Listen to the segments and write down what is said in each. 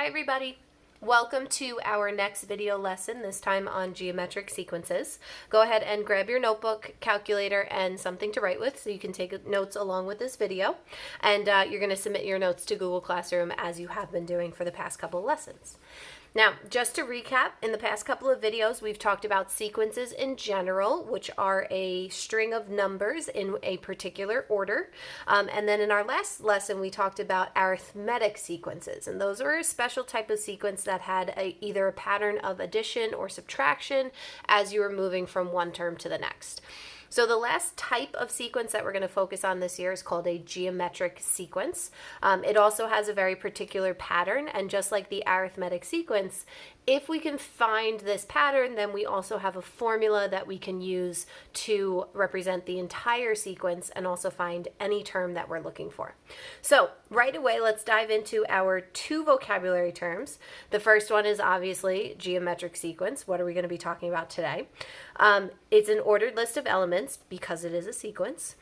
Hi everybody! Welcome to our next video lesson, this time on geometric sequences. Go ahead and grab your notebook, calculator, and something to write with so you can take notes along with this video. And you're going to submit your notes to Google Classroom as you have been doing for the past couple of lessons. Now, just to recap, in the past couple of videos, we've talked about sequences in general, which are a string of numbers in a particular order. And then in our last lesson, we talked about arithmetic sequences. And those are a special type of sequence that had either a pattern of addition or subtraction as you were moving from one term to the next. So the last type of sequence that we're going to focus on this year is called a geometric sequence. It also has a very particular pattern, and just like the arithmetic sequence, if we can find this pattern, then we also have a formula that we can use to represent the entire sequence and also find any term that we're looking for. So right away, let's dive into our two vocabulary terms. The first one is obviously geometric sequence. What are we going to be talking about today? It's an ordered list of elements, because it is a sequence,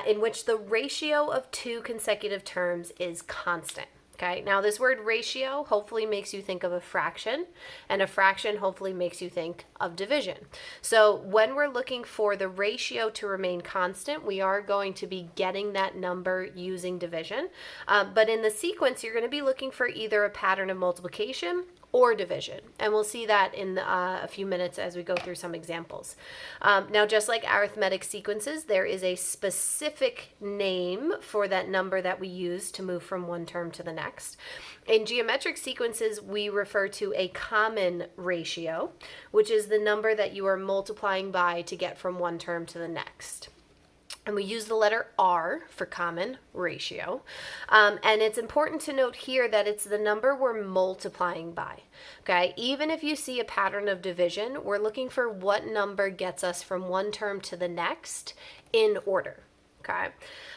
in which the ratio of two consecutive terms is constant. Okay, now this word ratio hopefully makes you think of a fraction, and a fraction hopefully makes you think of division. So when we're looking for the ratio to remain constant, we are going to be getting that number using division. But in the sequence, you're going to be looking for either a pattern of multiplication or division. And we'll see that in a few minutes as we go through some examples. Now, just like arithmetic sequences, there is a specific name for that number that we use to move from one term to the next. In geometric sequences, we refer to a common ratio, which is the number that you are multiplying by to get from one term to the next. And we use the letter R for common ratio. And it's important to note here that it's the number we're multiplying by. Okay, even if you see a pattern of division, we're looking for what number gets us from one term to the next in order. Okay,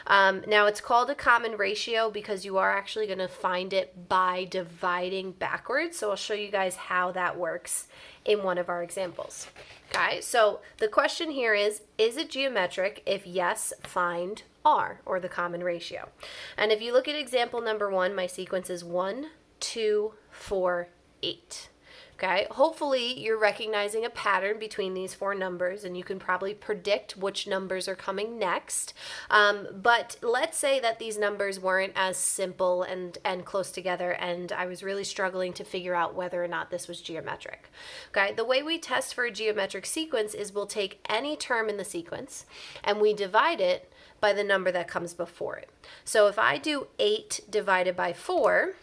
now it's called a common ratio because you are actually going to find it by dividing backwards. So I'll show you guys how that works in one of our examples. Okay, so the question here is it geometric? If yes, find R, or the common ratio. And if you look at example number 1, my sequence is 1, 2, 4, 8. Okay, hopefully you're recognizing a pattern between these four numbers, and you can probably predict which numbers are coming next. But let's say that these numbers weren't as simple and close together, and I was really struggling to figure out whether or not this was geometric. Okay, the way we test for a geometric sequence is we'll take any term in the sequence and we divide it by the number that comes before it. So if I do 8 divided by 4,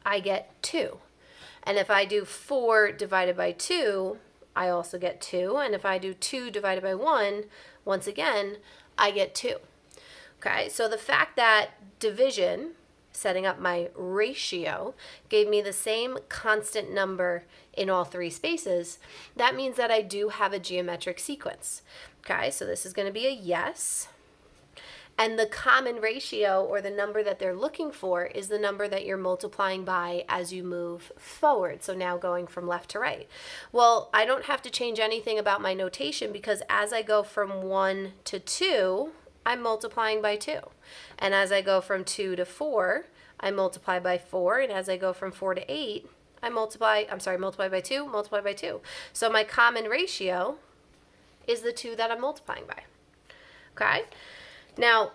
I get 2. And if I do 4 divided by 2, I also get 2. And if I do 2 divided by 1, once again, I get 2. Okay, so the fact that division, setting up my ratio, gave me the same constant number in all three spaces, that means that I do have a geometric sequence. Okay, so this is going to be a yes. And the common ratio, or the number that they're looking for, is the number that you're multiplying by as you move forward. So now going from left to right. Well, I don't have to change anything about my notation, because as I go from 1 to 2, I'm multiplying by 2. And as I go from 2 to 4, I multiply by 4. And as I go from 4 to 8, I multiply by 2, multiply by 2. So my common ratio is the 2 that I'm multiplying by. Okay? Now,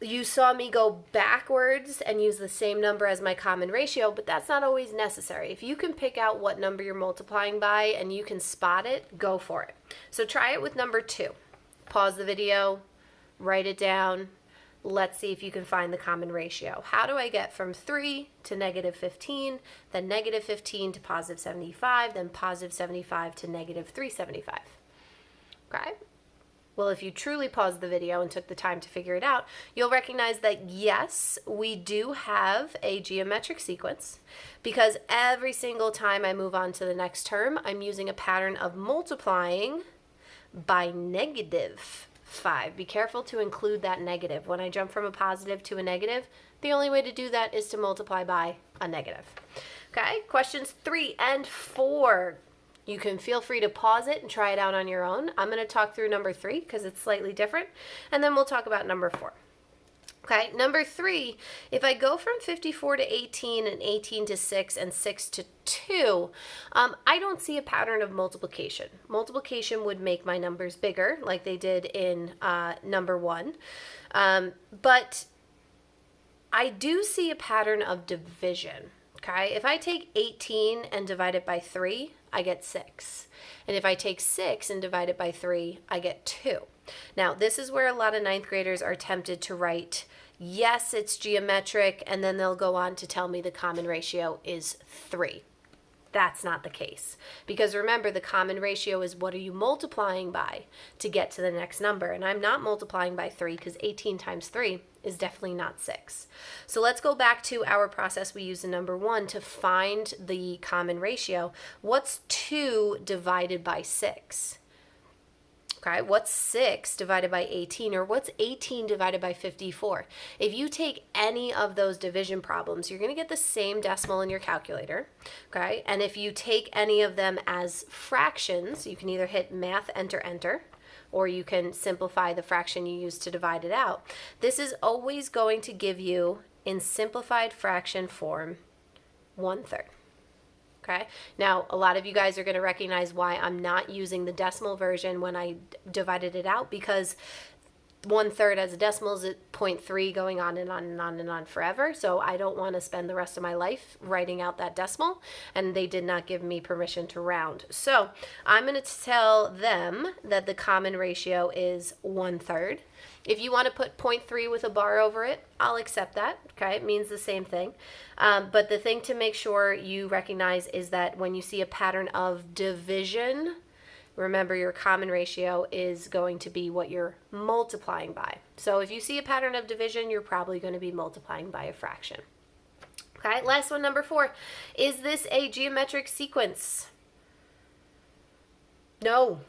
you saw me go backwards and use the same number as my common ratio, but that's not always necessary. If you can pick out what number you're multiplying by and you can spot it, go for it. So try it with number 2. Pause the video, write it down. Let's see if you can find the common ratio. How do I get from 3 to negative 15, then negative 15 to positive 75, then positive 75 to negative 375? Okay? Well, if you truly paused the video and took the time to figure it out, you'll recognize that yes, we do have a geometric sequence, because every single time I move on to the next term, I'm using a pattern of multiplying by negative 5. Be careful to include that negative. When I jump from a positive to a negative, the only way to do that is to multiply by a negative. Okay, questions 3 and 4. You can feel free to pause it and try it out on your own. I'm going to talk through number 3 because it's slightly different, and then we'll talk about number 4. Okay, number 3, if I go from 54 to 18 and 18 to 6 and 6 to 2, I don't see a pattern of multiplication. Multiplication would make my numbers bigger like they did in number 1, but I do see a pattern of division. Okay, if I take 18 and divide it by 3, I get 6. And if I take 6 and divide it by 3, I get 2. Now, this is where a lot of 9th graders are tempted to write, yes, it's geometric, and then they'll go on to tell me the common ratio is 3. That's not the case. Because remember, the common ratio is what are you multiplying by to get to the next number. And I'm not multiplying by 3 because 18 times 3 is definitely not 6. So let's go back to our process we used in number 1 to find the common ratio. What's 2 divided by 6? Okay, what's 6 divided by 18, or what's 18 divided by 54? If you take any of those division problems, you're going to get the same decimal in your calculator, okay? And if you take any of them as fractions, you can either hit math, enter, enter, or you can simplify the fraction you use to divide it out. This is always going to give you, in simplified fraction form, 1/3. Okay. Now, a lot of you guys are going to recognize why I'm not using the decimal version when I divided it out, because 1/3 as a decimal is at 0.3 going on and on and on and on forever. So I don't want to spend the rest of my life writing out that decimal, and they did not give me permission to round. So I'm going to tell them that the common ratio is 1/3. If you want to put 0.3 with a bar over it, I'll accept that. Okay, it means the same thing. But the thing to make sure you recognize is that when you see a pattern of division, remember your common ratio is going to be what you're multiplying by. So if you see a pattern of division, you're probably going to be multiplying by a fraction. Okay, last one, number 4. Is this a geometric sequence? No.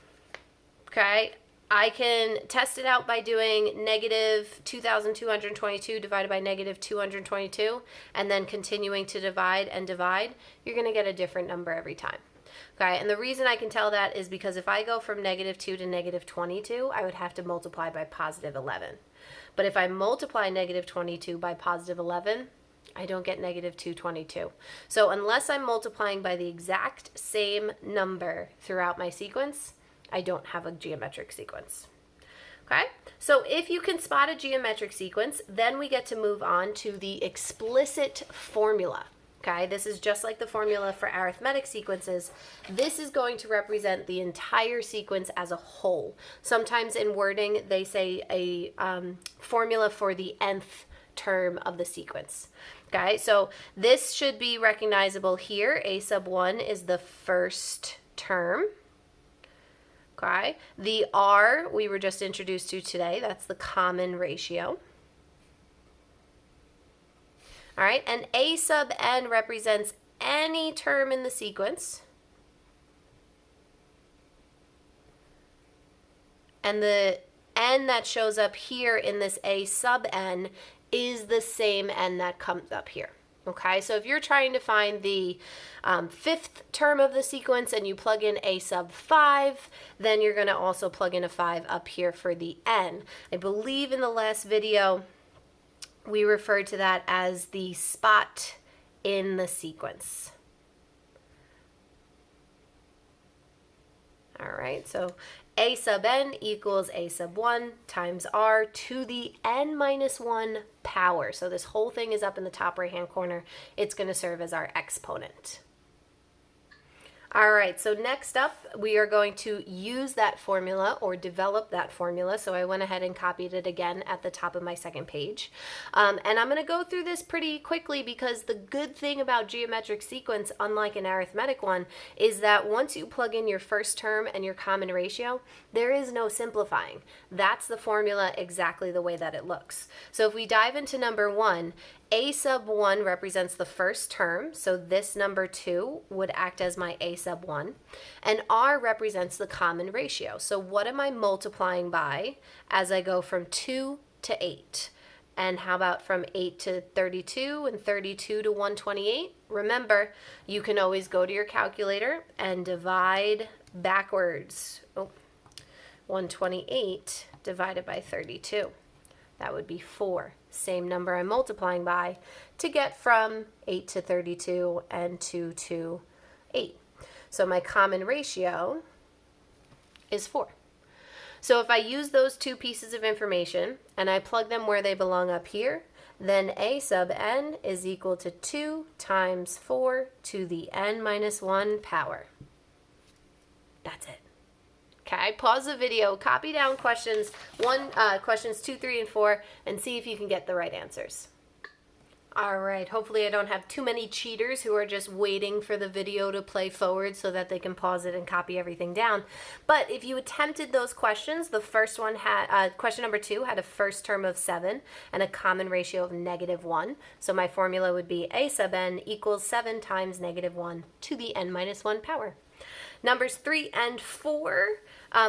Okay. I can test it out by doing negative 2,222 divided by negative 222 and then continuing to divide and divide. You're going to get a different number every time. Okay, and the reason I can tell that is because if I go from negative 2 to negative 22, I would have to multiply by positive 11. But if I multiply negative 22 by positive 11, I don't get negative 222. So unless I'm multiplying by the exact same number throughout my sequence, I don't have a geometric sequence. Okay, so if you can spot a geometric sequence, then we get to move on to the explicit formula. Okay, this is just like the formula for arithmetic sequences. This is going to represent the entire sequence as a whole. Sometimes in wording, they say a formula for the nth term of the sequence. Okay, so this should be recognizable here. A sub 1 is the first term. Okay, the R we were just introduced to today, that's the common ratio. All right, and A sub n represents any term in the sequence. And the n that shows up here in this A sub n is the same n that comes up here. Okay, so if you're trying to find the 5th term of the sequence and you plug in A sub 5, then you're going to also plug in a 5 up here for the n. I believe in the last video we referred to that as the spot in the sequence. All right, so A sub n equals A sub 1 times r to the n minus 1 power. So this whole thing is up in the top right-hand corner. It's going to serve as our exponent. All right, so next up, we are going to use that formula or develop that formula. So I went ahead and copied it again at the top of my second page. And I'm going to go through this pretty quickly because the good thing about geometric sequence, unlike an arithmetic one, is that once you plug in your first term and your common ratio, there is no simplifying. That's the formula exactly the way that it looks. So if we dive into number 1, A sub 1 represents the first term, so this number 2 would act as my A sub 1, and R represents the common ratio. So what am I multiplying by as I go from 2 to 8? And how about from 8 to 32 and 32 to 128? Remember, you can always go to your calculator and divide backwards. 128 divided by 32. That would be 4. same number I'm multiplying by, to get from 8 to 32 and 2 to 8. So my common ratio is 4. So if I use those two pieces of information and I plug them where they belong up here, then a sub n is equal to 2 times 4 to the n minus 1 power. That's it. Okay, pause the video, copy down questions 2, 3, and 4, and see if you can get the right answers. All right, hopefully I don't have too many cheaters who are just waiting for the video to play forward so that they can pause it and copy everything down. But if you attempted those questions, the first one had, question number 2 had a first term of 7 and a common ratio of -1. So my formula would be a sub n equals 7 times -1 to the n minus 1 power. Numbers 3 and 4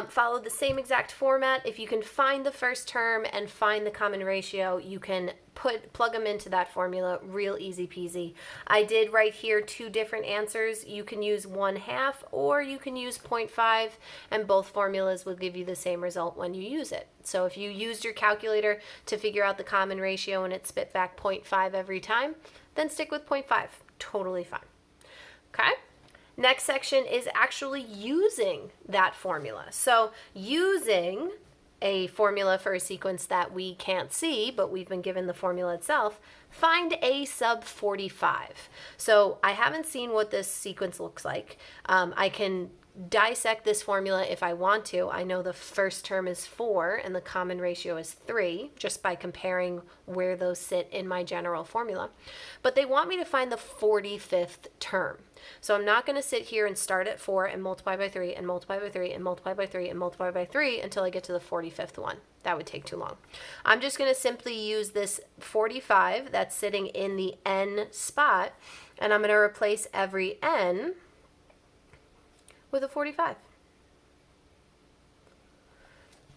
follow the same exact format. If you can find the first term and find the common ratio, you can plug them into that formula real easy peasy. I did right here 2 different answers. You can use 1/2 or you can use 0.5, and both formulas will give you the same result when you use it. So if you used your calculator to figure out the common ratio and it spit back 0.5 every time, then stick with 0.5. Totally fine. Okay? Next section is actually using that formula. So using a formula for a sequence that we can't see, but we've been given the formula itself, find a sub 45. So I haven't seen what this sequence looks like. I can dissect this formula if I want to. I know the first term is 4 and the common ratio is 3 just by comparing where those sit in my general formula. But they want me to find the 45th term. So I'm not going to sit here and start at 4 and multiply by 3 and multiply by 3 and multiply by 3 and multiply by 3 until I get to the 45th one. That would take too long. I'm just going to simply use this 45 that's sitting in the n spot, and I'm going to replace every n with a 45.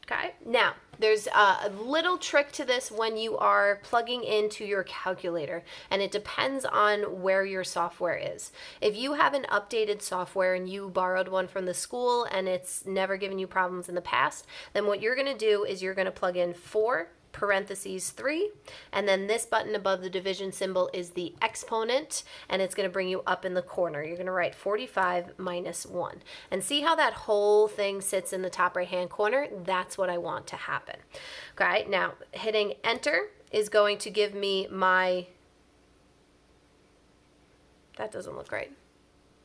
Okay, now there's a little trick to this when you are plugging into your calculator, and it depends on where your software is. If you have an updated software and you borrowed one from the school and it's never given you problems in the past, then what you're going to do is you're going to plug in 4 parentheses 3, and then this button above the division symbol is the exponent, and it's going to bring you up in the corner. You're going to write 45 minus 1. And see how that whole thing sits in the top right hand corner? That's what I want to happen. Okay, now hitting enter is going to give me my, that doesn't look right.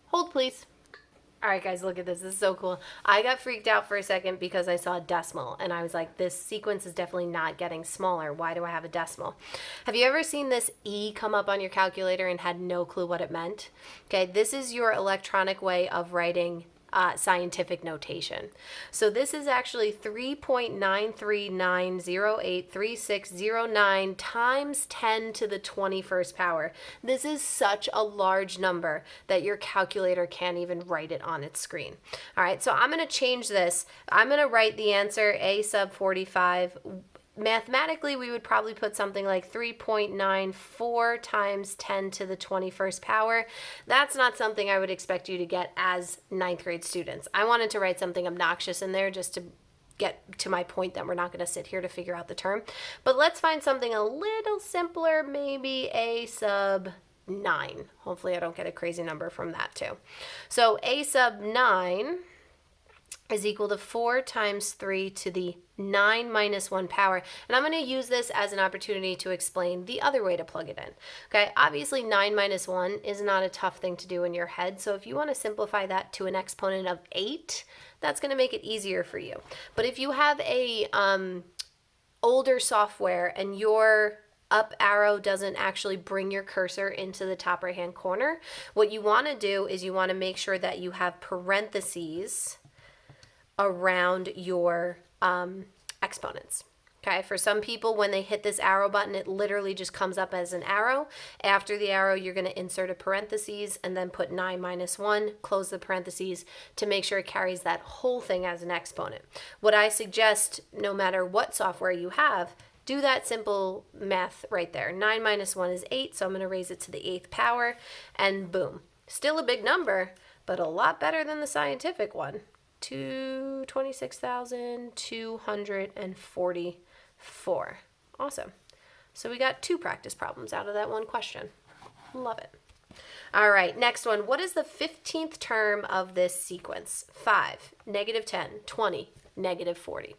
Hold please. All right, guys, look at this. This is so cool. I got freaked out for a second because I saw a decimal, and I was like, this sequence is definitely not getting smaller. Why do I have a decimal? Have you ever seen this E come up on your calculator and had no clue what it meant? Okay, this is your electronic way of writing scientific notation. So this is actually 3.939083609 times 10 to the 21st power. This is such a large number that your calculator can't even write it on its screen. All right, so I'm going to change this. I'm going to write the answer a sub 45. Mathematically, we would probably put something like 3.94 times 10 to the 21st power. That's not something I would expect you to get as 9th grade students. I wanted to write something obnoxious in there just to get to my point that we're not going to sit here to figure out the term. But let's find something a little simpler, maybe a sub 9. Hopefully I don't get a crazy number from that too. So a sub 9 is equal to 4 times 3 to the 9 minus 1 power. And I'm going to use this as an opportunity to explain the other way to plug it in. Okay, obviously 9 minus 1 is not a tough thing to do in your head. So if you want to simplify that to an exponent of 8, that's going to make it easier for you. But if you have a older software and your up arrow doesn't actually bring your cursor into the top right hand corner, what you want to do is you want to make sure that you have parentheses around your exponents. Okay, for some people, when they hit this arrow button, it literally just comes up as an arrow. After the arrow, you're going to insert a parentheses and then put 9 minus 1, close the parentheses to make sure it carries that whole thing as an exponent. What I suggest, no matter what software you have, do that simple math right there. 9 minus 1 is 8, so I'm going to raise it to the 8th power, and boom. Still a big number, but a lot better than the scientific one. 26,244. Awesome. So we got 2 practice problems out of that one question. Love it. All right, next one. What is the 15th term of this sequence? 5, -10, 20, -40.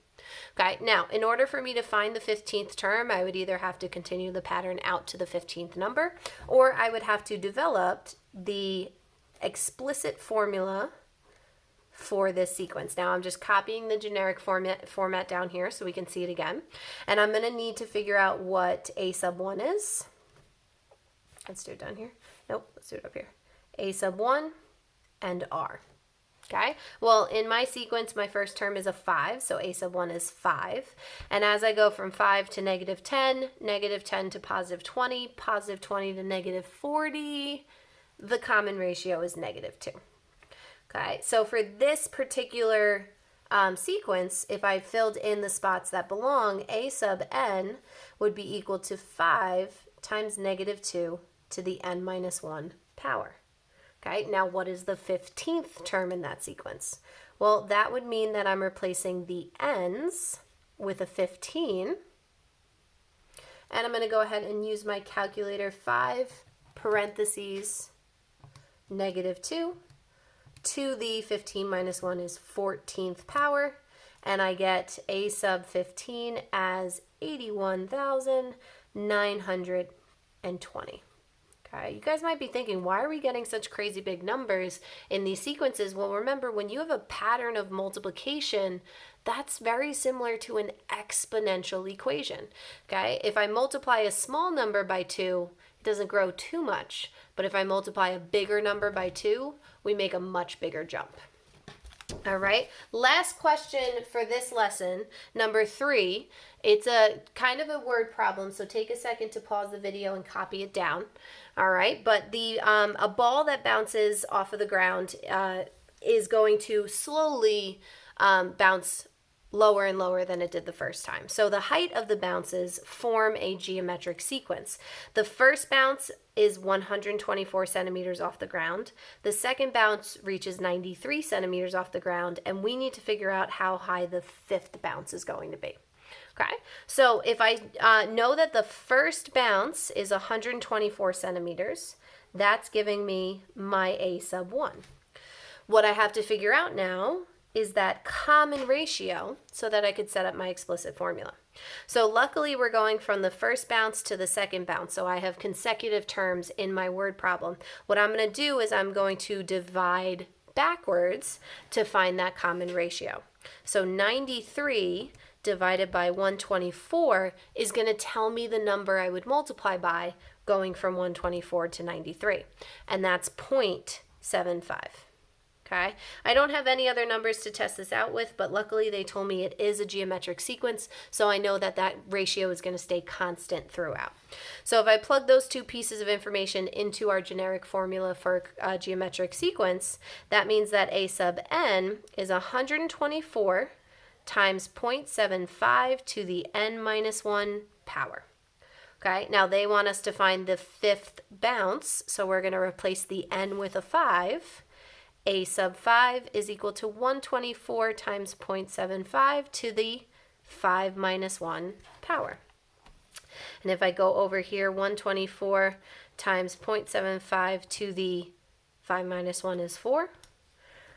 Okay, now in order for me to find the 15th term, I would either have to continue the pattern out to the 15th number, or I would have to develop the explicit formula for this sequence. Now I'm just copying the generic format down here so we can see it again. And I'm going to need to figure out what a sub 1 is. Let's do it down here. Nope, let's do it up here. A sub 1 and R. Okay, well, in my sequence, my first term is a 5, so a sub 1 is 5. And as I go from 5 to -10, -10 to +20, +20 to -40, the common ratio is -2. Okay, so for this particular sequence, if I filled in the spots that belong, a sub n would be equal to 5 times -2 to the n-1 power. Okay, now what is the 15th term in that sequence? Well, that would mean that I'm replacing the n's with a 15. And I'm going to go ahead and use my calculator. 5 parentheses -2 to the 15 minus 1 is 14th power. And I get a sub 15 as 81,920. Okay, you guys might be thinking, why are we getting such crazy big numbers in these sequences? Well, remember, when you have a pattern of multiplication, that's very similar to an exponential equation. Okay, if I multiply a small number by 2, it doesn't grow too much. But if I multiply a bigger number by 2, we make a much bigger jump. All right, last question for this lesson, number 3. It's a kind of a word problem, so take a second to pause the video and copy it down. All right, but the a ball that bounces off of the ground is going to slowly bounce lower and lower than it did the first time. So the height of the bounces form a geometric sequence. The first bounce is 124 centimeters off the ground. The second bounce reaches 93 centimeters off the ground, and we need to figure out how high the 5th bounce is going to be. Okay, so if I know that the first bounce is 124 centimeters, that's giving me my a sub 1. What I have to figure out now is that common ratio so that I could set up my explicit formula. So luckily we're going from the first bounce to the second bounce, so I have consecutive terms in my word problem. What I'm going to do is I'm going to divide backwards to find that common ratio. So 93 divided by 124 is going to tell me the number I would multiply by going from 124 to 93, and that's 0.75. Okay, I don't have any other numbers to test this out with, but luckily they told me it is a geometric sequence, so I know that that ratio is going to stay constant throughout. So if I plug those 2 pieces of information into our generic formula for a geometric sequence, that means that a sub n is 124 times 0.75 to the n-1 power. Okay, now they want us to find the 5th bounce, so we're going to replace the n with a 5. A sub 5 is equal to 124 times 0.75 to the 5 minus 1 power. And if I go over here, 124 times 0.75 to the 5 minus 1 is 4.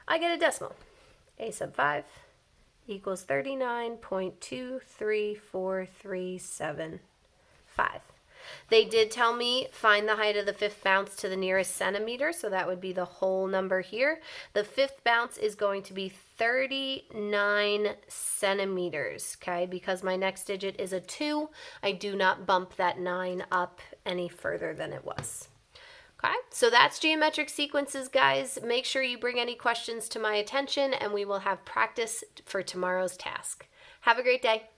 I get a decimal. A sub 5 equals 39.23437.5. They did tell me find the height of the 5th bounce to the nearest centimeter, so that would be the whole number here. The 5th bounce is going to be 39 centimeters, okay? Because my next digit is a 2, I do not bump that 9 up any further than it was. Okay, so that's geometric sequences, guys. Make sure you bring any questions to my attention, and we will have practice for tomorrow's task. Have a great day.